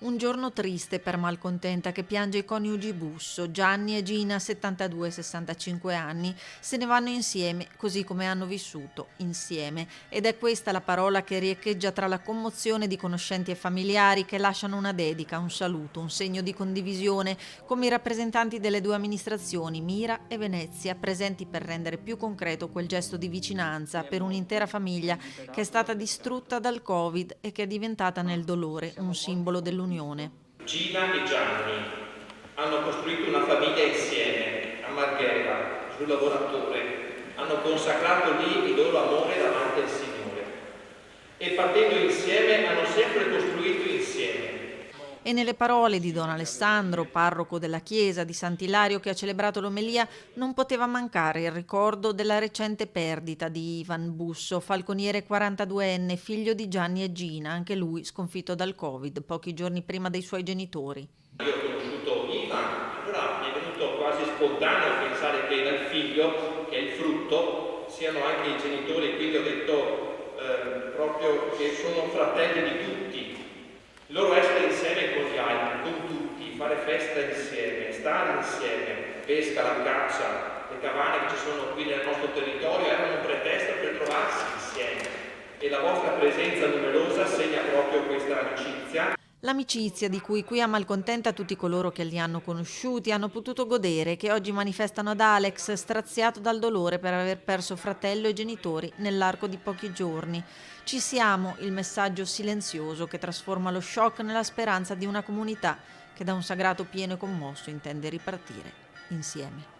Un giorno triste per Malcontenta che piange i coniugi Busso. Gianni e Gina, 72 e 65 anni, se ne vanno insieme, così come hanno vissuto, insieme. Ed è questa la parola che riecheggia tra la commozione di conoscenti e familiari che lasciano una dedica, un saluto, un segno di condivisione, come i rappresentanti delle due amministrazioni, Mira e Venezia, presenti per rendere più concreto quel gesto di vicinanza per un'intera famiglia che è stata distrutta dal Covid e che è diventata nel dolore un simbolo dell'unione. Gina e Gianni hanno costruito una famiglia insieme a Marghera, sul lavoratore, hanno consacrato lì il loro amore davanti al Signore e partendo insieme hanno sempre costruito insieme. E nelle parole di Don Alessandro, parroco della chiesa di Sant'Ilario che ha celebrato l'omelia, non poteva mancare il ricordo della recente perdita di Ivan Busso, falconiere 42enne, figlio di Gianni e Gina, anche lui sconfitto dal Covid pochi giorni prima dei suoi genitori. Io ho conosciuto Ivan, allora mi è venuto quasi spontaneo pensare che dal figlio, che è il frutto, siano anche i genitori, quindi ho detto proprio che sono fratelli di tutti. Il loro essere insieme con gli altri, con tutti, fare festa insieme, stare insieme, pesca, la caccia, le cabane che ci sono qui nel nostro territorio erano un pretesto per trovarsi insieme e la vostra presenza numerosa segna proprio questa amicizia. L'amicizia di cui qui a Malcontenta tutti coloro che li hanno conosciuti hanno potuto godere e che oggi manifestano ad Alex, straziato dal dolore per aver perso fratello e genitori nell'arco di pochi giorni. Ci siamo, il messaggio silenzioso che trasforma lo shock nella speranza di una comunità che da un sagrato pieno e commosso intende ripartire insieme.